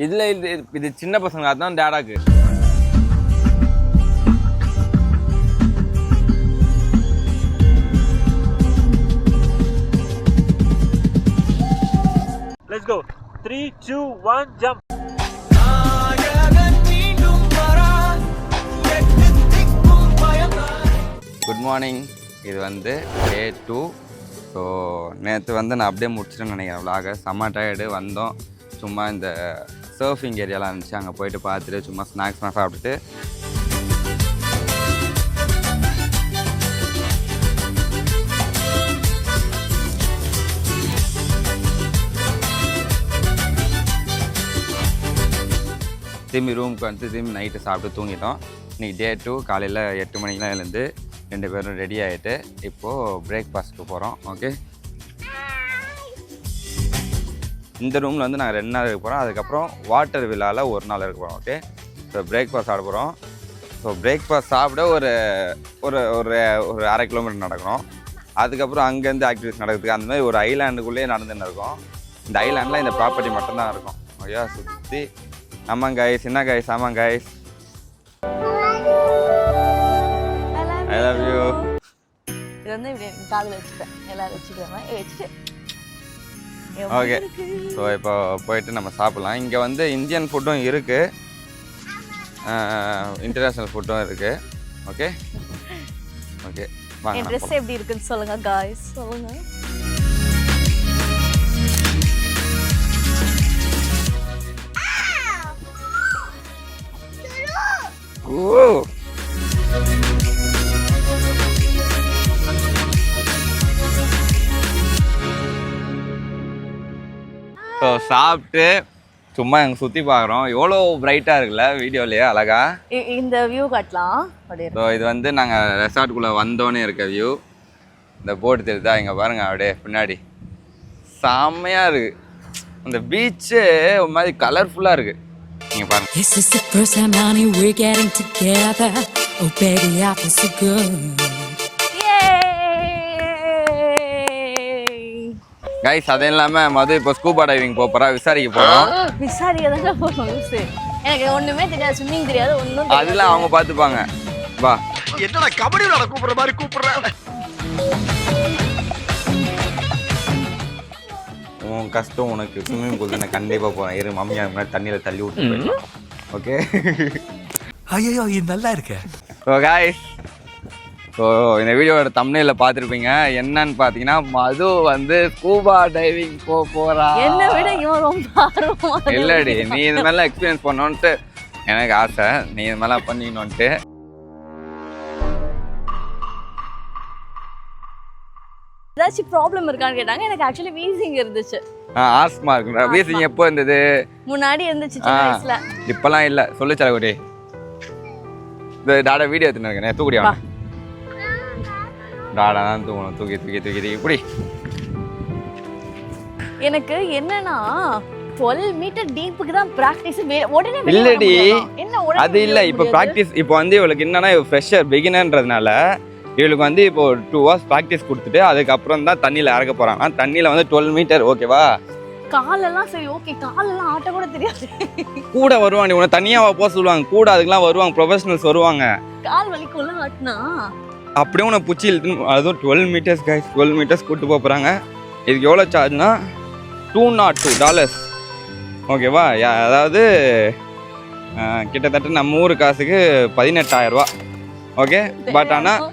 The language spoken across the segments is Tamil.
இதில் இது சின்ன பசங்க அதுதான் டேடாக்கு. Let's go. 3, 2, 1, jump. Good morning. இது வந்து டே 2. ஸோ நேற்று வந்து நான் அப்படியே முடிச்சிட்டேன்னு நினைக்கிறேன் விலாக. செம்ம டயர்டு. வந்தோம், சும்மா இந்த சர்ஃபிங் ஏரியாலாம் இருந்துச்சு, அங்கே போயிட்டு பார்த்துட்டு சும்மா ஸ்நாக்ஸ்லாம் சாப்பிட்டுட்டு திரும்பி ரூமுக்கு வந்து திரும்பி நைட்டு சாப்பிட்டு தூங்கிட்டோம். இன்றைக்கி டே 2. காலையில் 8 மணிக்கெலாம் எழுந்து 2 பேரும் ரெடி ஆகிட்டு இப்போது பிரேக்ஃபாஸ்ட்டுக்கு போகிறோம். ஓகே, இந்த ரூமில் வந்து நாங்கள் 2 நாள் இருக்க போகிறோம். அதுக்கப்புறம் வாட்டர் வில்லாவில் 1 நாள் இருக்க போகிறோம். ஓகே, ஸோ பிரேக்ஃபாஸ்ட் சாப்பிட போகிறோம். ஸோ பிரேக்ஃபாஸ்ட் சாப்பிட ஒரு ஒரு ஒரு ஒரு 1/2 கிலோமீட்டர் நடக்கணும். அதுக்கப்புறம் அங்கேருந்து ஆக்டிவிட்டிஸ் நடக்கிறதுக்கு அந்த மாதிரி ஒரு ஐலாண்டுக்குள்ளேயே நடந்துன்னு இருக்கோம். இந்த ஐலாண்டில் இந்த ப்ராப்பர்ட்டி மட்டும்தான் இருக்கும். ஓகே, சுற்றி ஆமாங்க கைஸ், என்ன கைஸ், ஆமாங்க கைஸ், ஐ லவ் யூ. இது வந்து இப்படி காதில் வச்சுட்டேன், எல்லாரும் வச்சுட்டு ஓகே. ஸோ இப்போ போயிட்டு நம்ம சாப்பிட்லாம். இங்கே வந்து இந்தியன் ஃபுட்டும் இருக்குது, இன்டர்நேஷ்னல் ஃபுட்டும் இருக்குது. ஓகே ஓகே, வாங்க. என் ட்ரெஸ் எப்படி இருக்குன்னு சொல்லுங்க காய்ஸ், சொல்லுங்க. ஓ, ஸோ சாப்பிட்டு சும்மா எங்கள் சுற்றி பார்க்குறோம். எவ்வளோ பிரைட்டாக இருக்குல்ல வீடியோலேயே, அழகா. இந்த வியூ காட்டலாம். ஸோ இது வந்து நாங்கள் ரெசார்ட்டுக்குள்ளே வந்தோன்னே இருக்க வியூ. இந்த போட்டு தெரியுதா, இங்கே பாருங்கள் அப்படியே பின்னாடி செம்மையாக இருக்குது. அந்த பீச்சு ஒரு மாதிரி கலர்ஃபுல்லாக இருக்குது. நீங்கள் பாருங்கள். This is the first time, honey, we're getting together. Oh baby, I feel so good. Guys, அது இல்லாமல் மது இப்போ ஸ்கூபா டைவிங் போகிறா, விசாரிக்க போகிறோம். விசாரிக்க தான் போகிறோம். எனக்கு ஒன்றுமே தெரியாது, ஸ்விம்மிங் தெரியாது, ஒன்றும் அதெல்லாம் அவங்க பார்த்துப்பாங்க. வா. என்னடா கபடி விளையாட கூப்பிடுற மாதிரி கூப்பிடுறேன். உன் கஷ்டம் உனக்கு. ஸ்விம்மிங் பூல் தானே, கண்டிப்பாக போகிறேன். இரு, மம்மியா முன்னாடி தண்ணியில் தள்ளி விட்டு போயிடலாம். ஓகே. ஐயோ, இது நல்லா இருக்கு. ஸோ கைஸ், ஸோ இந்த வீடியோட தம்ப்நெயில்ல பார்த்துருப்பீங்க. என்னன்னு பார்த்தீங்கன்னா, மது வந்து ஸ்கூபா டைவிங் போகிறா. என்னை விட இவன் ரொம்ப இல்லடி, நீ இது மாதிரிலாம் எக்ஸ்பீரியன்ஸ் பண்ணணுன்ட்டு எனக்கு ஆசை. நீ இது மாதிரிலாம் பண்ணிக்கணுன்ட்டு. ஏதாச்சும் ப்ராப்ளம் இருக்கான்னு கேட்டாங்க. எனக்கு ஆக்சுவலி வீசிங் இருந்துச்சு. ஆஸ்மா இருக்குங்களா? வீசிங் எப்போ இருந்தது? முன்னாடி இருந்துச்சு, சின்ன வயசுல. இப்போலாம் இல்லை. சொல்லு செலகுடி. இந்த டாடா வீடியோ எடுத்துன்னு இருக்கேன், தூக்குடியா? டாடா தான் தூக்கணும். தூக்கி தூக்கி தூக்கி தூக்கி இப்படி. எனக்கு என்னன்னா 12 மீட்டர் டீப்புக்கு தான் பிராக்டிஸ். உடனே இல்லடி, என்ன அது இல்லை. இப்போ ப்ராக்டிஸ் இப்போ வந்து இவளுக்கு என்னன்னா, ஃப்ரெஷர் பிகினர்ன்றதுனால இவளுக்கு வந்து இப்போ 2 hours ப்ராக்டிஸ் கொடுத்துட்டு அதுக்கப்புறம் தான் தண்ணியில் இறக்க போகிறாங்க. தண்ணியில் வந்து 12 மீட்டர். ஓகேவா? காலெல்லாம் சரி, ஓகே. காலெல்லாம் ஆட்ட கூட தெரியாது. கூட வருவாங்க, உன்னை தனியாக போக சொல்லுவாங்க. கூட அதுக்கெல்லாம் வருவாங்க, ப்ரொஃபஷனல்ஸ் வருவாங்க. கால் வலிக்குள்ள ஆட்டினா அப்படியே உன்னை பிடிச்சி இழுத்துன்னு. அதுவும் 12 மீட்டர்ஸ் கைஸ், 12 மீட்டர்ஸ் கூப்பிட்டு போகிறாங்க. இதுக்கு எவ்வளோ சார்ஜ்னா $202. ஓகேவா? அதாவது கிட்டத்தட்ட நம்ம ஊர் காசுக்கு 18,000 ரூபா. ஓகே, பட் ஆனால்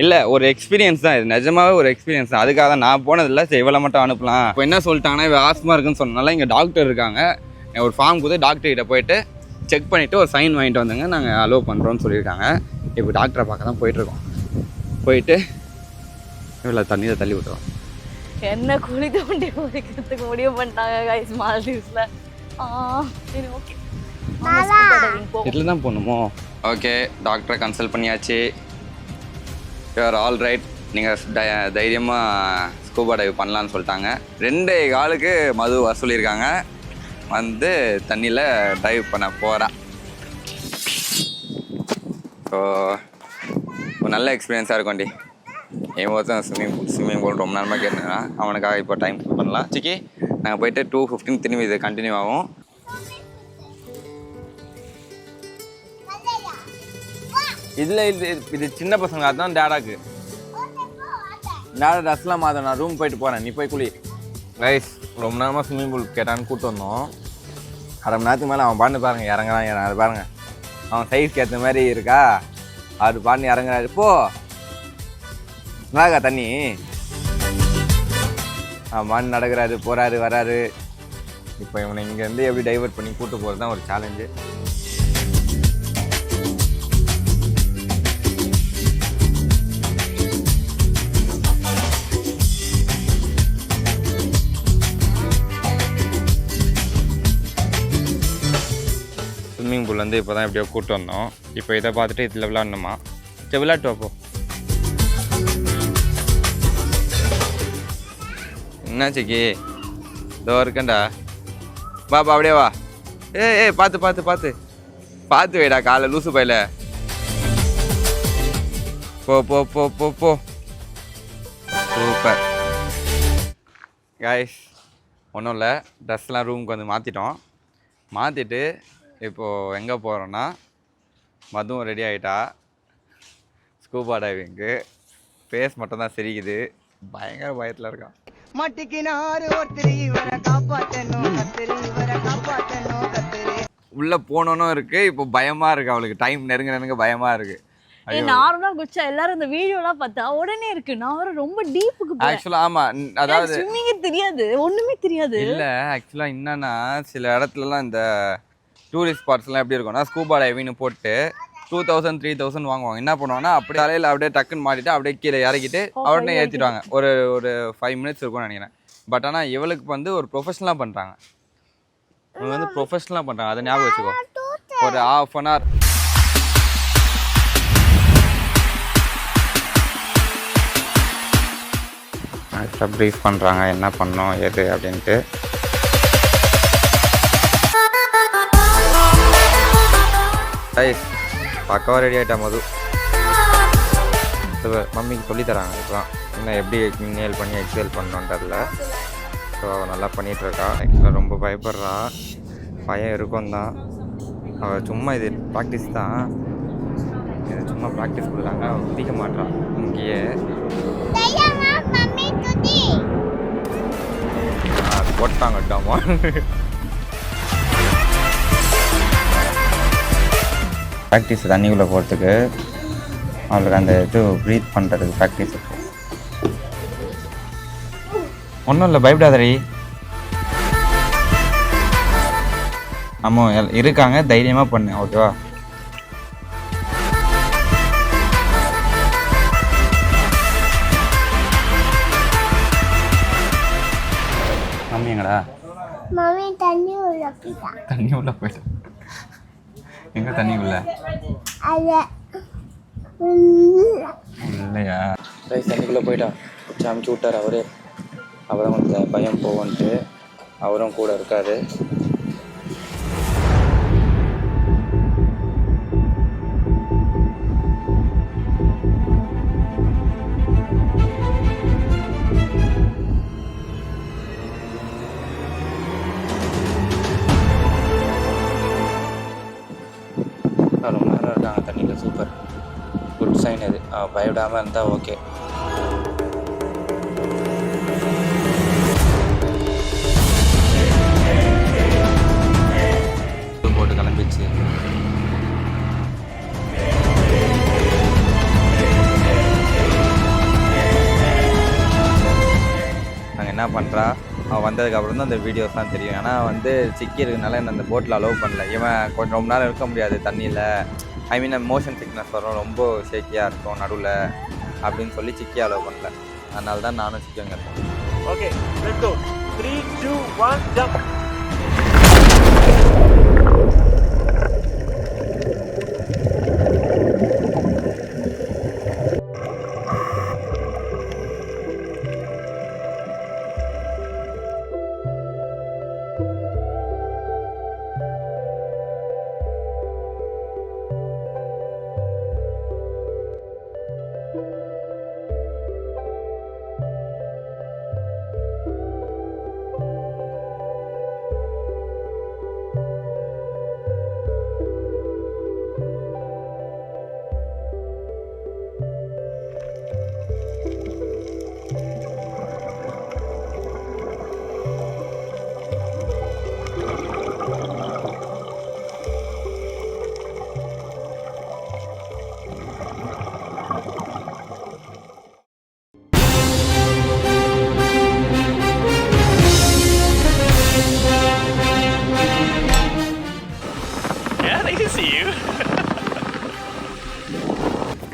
இல்லை, ஒரு எக்ஸ்பீரியன்ஸ் தான் இது. நிஜமாவே ஒரு எக்ஸ்பீரியன்ஸ் தான். அதுக்காக தான் நான் போனதில்லை. சரி, இவ்வளோ மட்டும் அனுப்பலாம். இப்போ என்ன சொல்லிட்டாங்கன்னா, இவ ஆஸ்மா இருக்குன்னு சொன்னனால இங்கே டாக்டர் இருக்காங்க. ஒரு ஃபார்ம் கொடுத்து டாக்டர்கிட்ட போயிட்டு செக் பண்ணிவிட்டு ஒரு சைன் வாங்கிட்டு வந்தாங்க. நாங்கள் அலோவ் பண்ணுறோன்னு சொல்லியிருக்காங்க. இப்போ டாக்டரை பார்க்க தான் போயிட்டுருக்கோம். போயிட்டு இவ்வளோ தண்ணியில் தள்ளி விட்டுருவோம். என்ன குழி தோண்டி வைக்கிறதுக்கு முடிவு பண்ணிட்டாங்க கைஸ் மால்தீவ்ஸ்ல. சரி, ஓகே. இதில் தான் போகணுமோ? ஓகே, டாக்டரை கன்சல்ட் பண்ணியாச்சு. You're all right. நீங்கள் தைரியமாக ஸ்கூபா டைவ் பண்ணலான்னு சொல்லிட்டாங்க. 2 காலுக்கு மது வர சொல்லியிருக்காங்க. வந்து தண்ணியில் டைவ் பண்ண போகிறா. ஸோ ஒரு நல்ல எக்ஸ்பீரியன்ஸாக இருக்கும்டி. என் ஒருத்தன் ஸ்விம்மிங் பூல் ரொம்ப நேரமாக கேட்டேன்னா அவனுக்காக இப்போ டைம் பண்ணலாம். சிக்கி, நாங்கள் போயிட்டு 2:15 திரும்பி இது கண்டினியூ ஆகும். இதில் இது சின்ன பசங்க அதுதான் டேடாக்கு. டேடா ட்ரெஸ்லாம் மாற்ற நான் ரூம் போயிட்டு போகிறேன், நீ போய் குளி. ரைஸ் ரொம்ப நேரமாக ஸ்விம்மிங் பூல் கேட்டான்னு கூப்பிட்டு வந்தோம். அரை மணி நேரத்துக்கு மேலே அவன் பாட்டு பாருங்கள் இறங்குறான். அது பாருங்கள் அவன் சைஸ்க்கு ஏற்ற மாதிரி இருக்கா, அது பாட்டு இறங்குறாரு. போ நல்லாக்கா தண்ணி. அவன் பாட்டு நடக்கிறாரு, போகிறாரு, வராரு. இப்போ இவனை இங்கேருந்து எப்படி டைவர்ட் பண்ணி கூப்பிட்டு போகிறது தான் ஒரு சேலஞ்சு. ஸ்விம்மிங் பூல் வந்து இப்போ தான் எப்படியோ கூப்பிட்டு வந்தோம். இப்போ இதை பார்த்துட்டு இதில் விளாட்ணுமா? சரி விளையாட்டு வாப்போ. என்னாச்சிக்கி இதோ இருக்கேன்டா. வாப்பா அப்படியே வா. ஏய் பார்த்து பார்த்து பார்த்து பார்த்து வைடா காலை லூசு பையில. போ போ போ போ போ. Super guys. ஒன்றும் இல்லை, ட்ரெஸ்லாம் ரூமுக்கு வந்து மாற்றிட்டு இப்போது எங்கே போகிறோன்னா மதுவும் ரெடி ஆகிட்டா ஸ்கூபா டைவிங்க்கு. ஃபேஸ் மட்டும் தான் சிரிக்குது, பயங்கர பயத்தில் இருக்கான். உள்ளே போனோன்னு இருக்குது, இப்போ பயமாக இருக்குது அவளுக்கு. டைம் நெருங்க பயமாக இருக்குது. நார்மலா குச்சா எல்லாரும் இந்த வீடியோலாம் பார்த்தா உடனே இருக்கு. நான் ரொம்ப டீப்புக்கு போறேன் ஆக்சுவலா. ஆமா, அதாவது ஸ்விம்மிங் தெரியாது, ஒண்ணுமே தெரியாது. இல்ல ஆக்சுவலா என்னன்னா சில இடத்துலலாம் இந்த டூரிஸ்ட் ஸ்பாட்ஸ்லாம் எப்படி இருக்கும்னா ஸ்கூபா டைவிங்னு போட்டு 2000 3000 வாங்குவாங்க. என்ன பண்ணுவாங்கன்னா அப்படியே தலையில் அப்படியே டக்குன்னு மாட்டிட்டு அப்படியே கீழே இறக்கிட்டு உடனே ஏற்றிடுவாங்க. ஒரு 5 மினிட்ஸ் இருக்கும்னு நினைக்கிறேன். பட் ஆனால் இவளுக்கு வந்து ஒரு ப்ரொஃபஷனலாக பண்ணுறாங்க. இவங்க வந்து ப்ரொஃபஷனலாக பண்ணுறாங்க, அதை ஞாபகம் வச்சுக்கோ. ஒரு ½ an hour ப்ரீஃப் பண்ணுறாங்க என்ன பண்ணோம் எது அப்படின்ட்டு. ரைஸ் பக்காவாக ரெடி ஆகிட்டா மது. மம்மிக்கு சொல்லித்தராங்க இப்போலாம் இன்னும் எப்படி இன்ஹேல் பண்ணி எக்ஸேல் பண்ணணுன்றதில்ல. ஸோ நல்லா பண்ணிகிட்ருக்கா. ஆக்சுவலாக ரொம்ப பயப்படுறா, பயம் இருக்கும் தான். அவள் சும்மா இது ப்ராக்டிஸ் தான், இது சும்மா ப்ராக்டிஸ் கொடுக்குறாங்க. அவள் குதிக்க மாட்டான் இங்கேயே. போட்டாங்க டாமா. ப்ராக்டிஸ் தண்ணிக்குள்ளே போகிறதுக்கு அவளுக்கு அந்த இது ப்ரீத் பண்ணுறதுக்கு ப்ராக்டிஸ் இருக்கு. ஒன்றும் இல்லை, பயப்படாதடி. ஆமாம் இருக்காங்க, தைரியமாக பண்ணு ஓகேவா. மம்மி எங்கடா? மம்மி தண்ணி உள்ள போயிட்டா. தண்ணி உள்ள போயிட்டா? எங்க தண்ணி உள்ள? இல்லையா? தண்ணிக்குள்ளே போயிட்டா. அமுச்சு விட்டார் அவரே. அவரும் கொஞ்சம் பயம் போவன்ட்டு அவரும் கூட இருக்காரு. ரொம்ப நேரம் இருக்காங்க தண்ணியில். சூப்பர், குட் சைன் இது. பயப்படாமல் இருந்தால் ஓகே. போட்டு கிளம்பிச்சு. நாங்கள் என்ன பண்ணுறா, அவன் வந்ததுக்கப்புறம் தான் அந்த வீடியோஸ்லாம் தெரியும். ஏன்னா வந்து சிக்கி இருக்கனால என்ன அந்த போட்டில் அலோவ் பண்ணல. இவன் கொஞ்சம் ரொம்ப நேரம் இருக்க முடியாது தண்ணியில். ஐ மீன் மோஷன் சிக்னஸ் வரும், ரொம்ப ஷேக்கியாக இருக்கும் நடுவில் அப்படின்னு சொல்லி சிக்கி அலோவ் பண்ணல. அதனால தான் நானும் சிக்கங்க இருக்கேன். Okay let's go. 3 2 1 jump.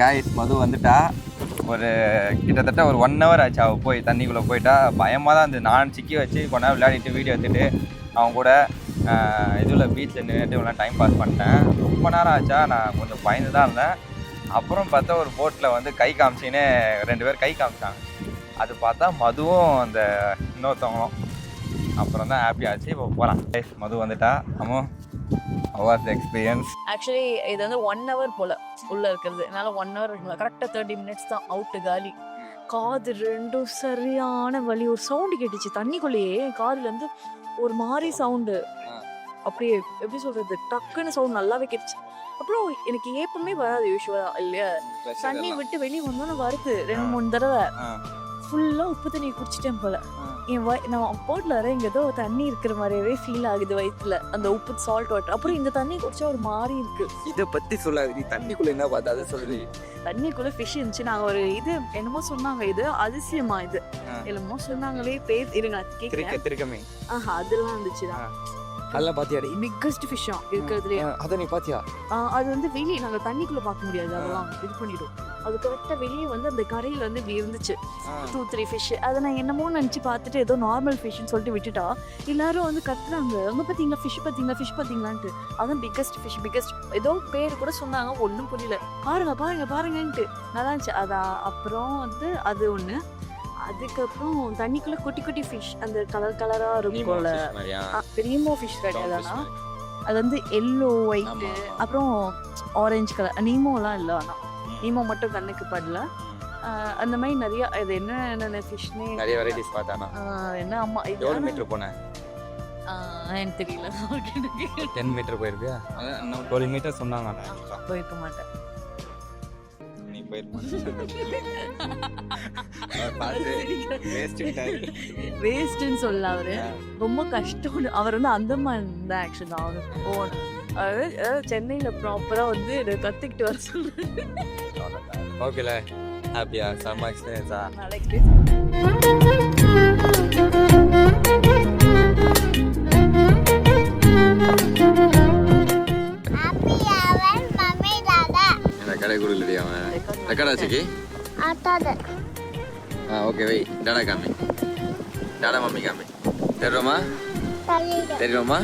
Guys Madhu வந்துட்டா. ஒரு கிட்டத்தட்ட ஒரு 1 hour ஆச்சு அவள் போய் தண்ணிக்குள்ளே போயிட்டா. பயமாக தான் இருந்தது. நான் சிக்கி வச்சு கொஞ்ச நேரம் விளையாடிட்டு வீடியோ எடுத்துகிட்டு அவங்க கூட இதில் பீச்சில் நின்றுட்டு இவ்வளோ டைம் பாஸ் பண்ணிட்டேன். ரொம்ப நேரம் ஆச்சா, நான் கொஞ்சம் பயந்து தான் இருந்தேன். அப்புறம் பார்த்தா ஒரு போட்டில் வந்து கை காமிச்சின்னு 2 பேர் கை காமிச்சாங்க. அது பார்த்தா மதுவும் அந்த இன்னொருத்தவங்களும். அப்புறம் தான் ஹாப்பி ஆச்சு. இப்போ போகலாம். மது வந்துட்டா. ஆமாம், வாஸ் த எக்ஸ்பீரியன்ஸ். ஆக்சுவலி இது வந்து 1 hour போல் உள்ளே இருக்கிறது. என்னால் 1 hour இருக்குல்ல, கரெக்டாக 30 minutes தான் அவுட்டு காலி. காது ரெண்டும் சரியான வலி. ஒரு சவுண்டு கேட்டுச்சு தண்ணிக்குள்ளேயே. காதுலேருந்து ஒரு மாதிரி சவுண்டு, அப்படியே எப்படி சொல்கிறது, டக்குன்னு சவுண்ட் நல்லாவே கேட்டுச்சு. அப்புறம் எனக்கு ஏப்பமே வராது யூஸ்வலாக இல்லையா. தண்ணி விட்டு வெளியே வந்தோன்னு வருது 2-3 தடவை. ஃபுல்லாக உப்பு தண்ணி குடிச்சிட்டேன் போல். நான் போட்டில் வர இங்கே ஏதோ தண்ணி இருக்கிற மாதிரியே ஃபீல் ஆகுது வயிற்றுல, அந்த உப்பு சால்ட் வாட்டர். அப்புறம் இந்த தண்ணி குடிச்சா ஒரு மாதிரி இருக்கு. இதை பற்றி சொல்லாது, நீ தண்ணிக்குள்ளே என்ன பார்த்தா அதை சொல்லு. தண்ணிக்குள்ளே ஃபிஷ் இருந்துச்சு. நாங்கள் ஒரு இது என்னமோ சொன்னாங்க, இது அதிசயமா இது என்னமோ சொன்னாங்களே, பேர் இருங்க கேட்குறேன். திருக்கமே அதெல்லாம் இருந்துச்சுதான். அதெல்லாம் பாத்தியாடி? பிக்கஸ்ட் ஃபிஷ்ஷா இருக்கிறதுலே. அதை நீ பாத்தியா? அது வந்து வெளியே நாங்கள் தண்ணிக்குள்ளே பார்க்க முடியாது, அதெல்லாம் இது பண்ணிடும். அது கரெக்டாக வெளியே வந்து அந்த கரையில் வந்து இப்படி இருந்துச்சு 2-3 ஃபிஷ். அதை நான் என்னமோ நினச்சி பார்த்துட்டு ஏதோ நார்மல் ஃபிஷ்ன்னு சொல்லிட்டு விட்டுட்டா. எல்லாரும் வந்து கத்துறாங்க, அங்கே பார்த்தீங்களா ஃபிஷ் பார்த்தீங்களா ஃபிஷ் பார்த்தீங்களான்ட்டு. அதான் பிக்கஸ்ட் ஃபிஷ் பிக்கஸ்ட் ஏதோ பேர் கூட சொன்னாங்க, ஒன்றும் புரியல. பாருங்க பாருங்க பாருங்கன்ட்டு நல்லா இருந்துச்சு. அதான் அப்புறம் வந்து அது ஒன்று. அதுக்கப்புறம் தண்ணிக்குள்ள குட்டி குட்டி ஃபிஷ், அந்த கலர் கலரா இருக்கும்ல, பெரியமோ ஃபிஷ் கிடையாதுன்னா அது வந்து எல்லோ ஒயிட்டு அப்புறம் ஆரஞ்சு கலர். நீமோலாம் இல்லை, ஆனால் நீமோ மட்டும் கண்ணுக்கு படல. அந்த மாதிரி நிறைய இது என்னென்ன ஃபிஷ்னே நிறைய வெரைட்டிஸ் பார்த்தானா. என்ன அம்மா எவ்வளோ மீட்டர் போனேன் எனக்கு தெரியல. 10 மீட்டர் போயிருப்பியா? அதான் 12 மீட்டர் சொன்னாங்க. போயிருக்க மாட்டேன். நீ போயிருக்க வேஸ்ட்னு சொல்ல. அவரு ரொம்ப கஷ்டம். அவர் வந்து அந்தமான் தான் ஆக்சுவலா. அவரு போகணும், அதாவது சென்னையில ப்ராப்பரா வந்து கத்துக்கிட்டு வர சொல்றாரு. ஓகேல ஹாப்பியா? செம்ம எக்ஸ்பீரியன்ஸா? நல்ல எக்ஸ்பீரியன்ஸ். கடை கொடுக்கலையா அவன்? ரெக்கார்ட் ஆச்சுக்கி ஆட்டாத. ஓகே வை. டாடா காமி, டாடா மம்மி காமி. தெரியுமா? தெரியுமா?